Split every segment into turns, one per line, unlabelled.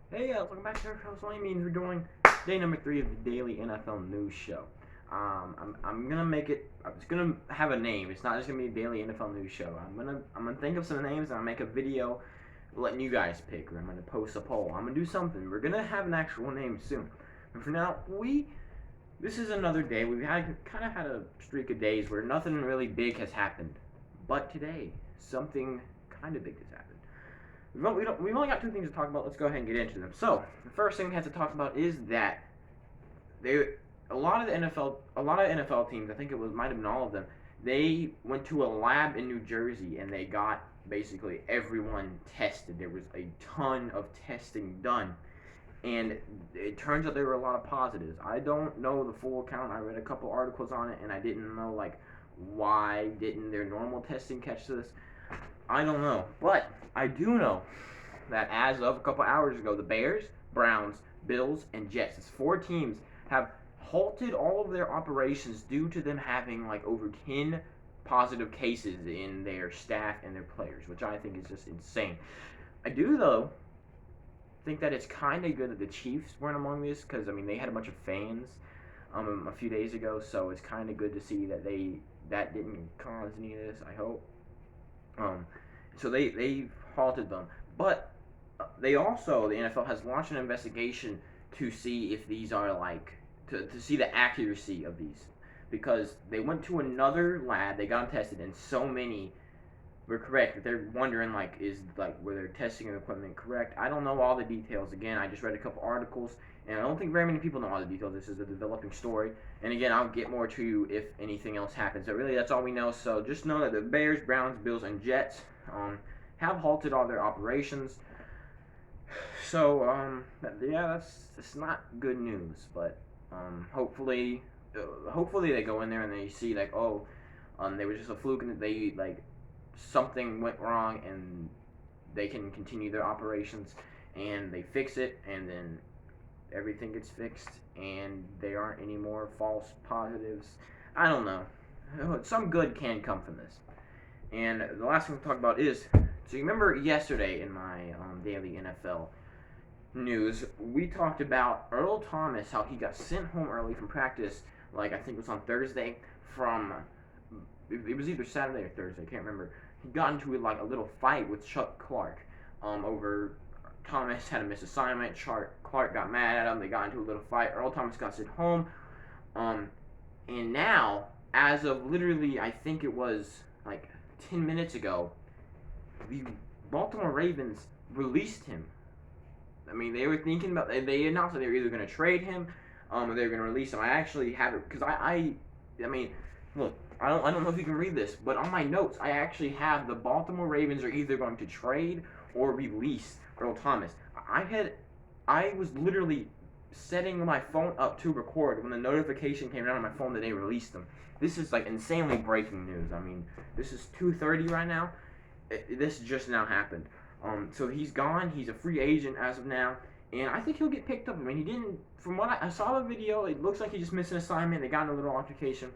Hey, welcome back to our show. So, I mean, we're doing day number 3 of the daily NFL news show. I'm gonna make it. It's gonna have a name. It's not just gonna be a daily NFL news show. I'm gonna think of some names and I'll make a video letting you guys pick. Or I'm gonna post a poll. I'm gonna do something. We're gonna have an actual name soon. But for now, this is another day. We've kind of had a streak of days where nothing really big has happened. But today, something kind of big has happened. We've only got two things to talk about. Let's go ahead and get into them. So the first thing we have to talk about is that they a lot of NFL teams. I think might have been all of them. They went to a lab in New Jersey and they got basically everyone tested. There was a ton of testing done, and it turns out there were a lot of positives. I don't know the full account. I read a couple articles on it, and I didn't know like why didn't their normal testing catch this. I don't know, but I do know that as of a couple hours ago, the Bears, Browns, Bills, and Jets, it's four teams, have halted all of their operations due to them having like over 10 positive cases in their staff and their players, which I think is just insane. I do, though, think that it's kind of good that the Chiefs weren't among this because, I mean, they had a bunch of fans a few days ago, so it's kind of good to see that that didn't cause any of this, I hope. Um, so they halted them, but the NFL has launched an investigation to see if these are like to see the accuracy of these, because they went to another lab, they got them tested, and so many were correct that they're wondering like were their testing equipment correct. I don't know all the details. Again, I just read a couple articles, and I don't think very many people know all the details. This is a developing story, and again, I'll get more to you if anything else happens. But really, that's all we know. So just know that the Bears, Browns, Bills, and Jets have halted all their operations. So yeah, that's not good news, but hopefully, hopefully they go in there and they see like, oh, they were just a fluke and they like something went wrong and they can continue their operations and they fix it, and then everything gets fixed and there aren't any more false positives. I don't know. Some good can come from this. And the last thing we'll talk about is, so you remember yesterday in my daily NFL news, we talked about Earl Thomas, how he got sent home early from practice, like I think it was on Thursday, from, it was either Saturday or Thursday, I can't remember. He got into like a little fight with Chuck Clark over Thomas had a missed assignment. Clark got mad at him. They got into a little fight. Earl Thomas got sent home. Um, and now, as of literally, I think it was like 10 minutes ago, the Baltimore Ravens released him. I mean, they were thinking about. They announced that they were either going to trade him, or they were going to release him. I actually have it because I mean, look, I don't know if you can read this, but on my notes, I actually have the Baltimore Ravens are either going to trade or release Earl Thomas. I was literally setting my phone up to record when the notification came down on my phone that they released him. This is like insanely breaking news. I mean, this is 2:30 right now. This just now happened. So he's gone. He's a free agent as of now, and I think he'll get picked up. I mean, he didn't. From what I saw the video, it looks like he just missed an assignment. They got in a little altercation.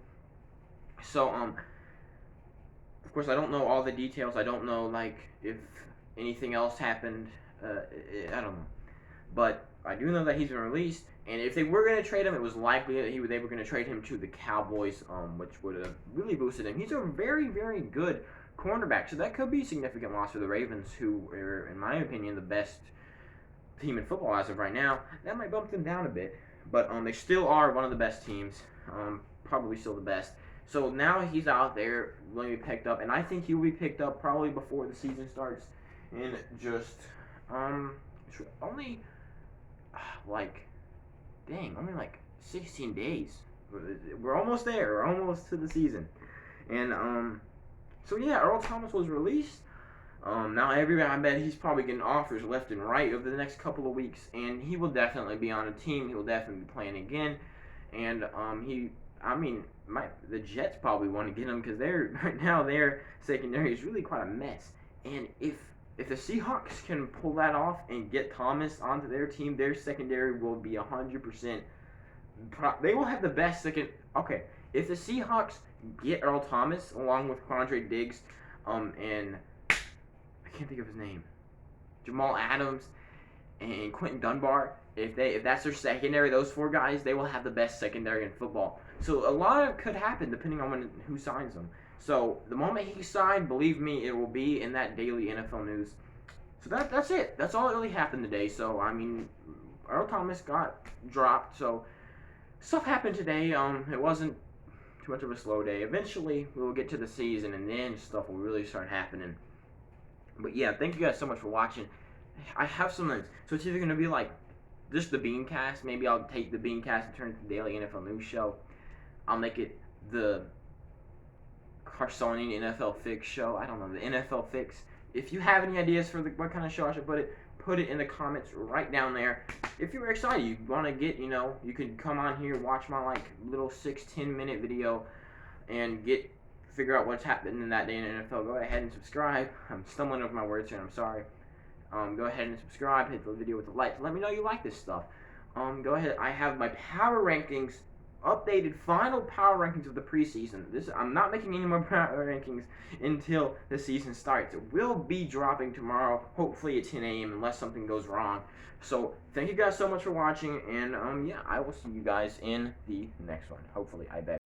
So of course, I don't know all the details. I don't know like if anything else happened. I don't know, but I do know that he's been released. And if they were going to trade him, it was likely that they were going to trade him to the Cowboys, which would have really boosted him. He's a very, very good cornerback, so that could be a significant loss for the Ravens, who are, in my opinion, the best team in football as of right now. That might bump them down a bit, but they still are one of the best teams, probably still the best. So now he's out there going to be picked up, and I think he'll be picked up probably before the season starts, in just only like only like 16 days. We're almost there. We're almost to the season, and so yeah, Earl Thomas was released. Now I bet he's probably getting offers left and right over the next couple of weeks, and he will definitely be on a team. He will definitely be playing again, and the Jets probably want to get him because they're right now their secondary is really quite a mess, and if the Seahawks can pull that off and get Thomas onto their team, their secondary will be 100%. They will have the best second. Okay, if the Seahawks get Earl Thomas along with Quandre Diggs, and I can't think of his name, Jamal Adams, and Quentin Dunbar. If that's their secondary, those 4 guys, they will have the best secondary in football. So a lot could happen depending on who signs them. So the moment he signed, believe me, it will be in that daily NFL news. So that's it. That's all that really happened today. So I mean, Earl Thomas got dropped. So stuff happened today. It wasn't too much of a slow day. Eventually, we will get to the season, and then stuff will really start happening. But yeah, thank you guys so much for watching. I have some names. So it's either going to be like just the Beancast. Maybe I'll take the Beancast and turn it to the Daily NFL News Show. I'll make it the Carsonian NFL Fix Show. I don't know, the NFL Fix. If you have any ideas for what kind of show I should put it in the comments right down there. If you're excited, you want to get, you can come on here, watch my little 6-10 minute video and figure out what's happening in that day in the NFL. Go ahead and subscribe. I'm stumbling over my words here, I'm sorry. Go ahead and subscribe, hit the video with the like. Let me know you like this stuff. Go ahead. I have my power rankings, updated final power rankings of the preseason. I'm not making any more power rankings until the season starts. It will be dropping tomorrow, hopefully at 10 a.m. unless something goes wrong. So thank you guys so much for watching, and yeah, I will see you guys in the next one. Hopefully, I bet.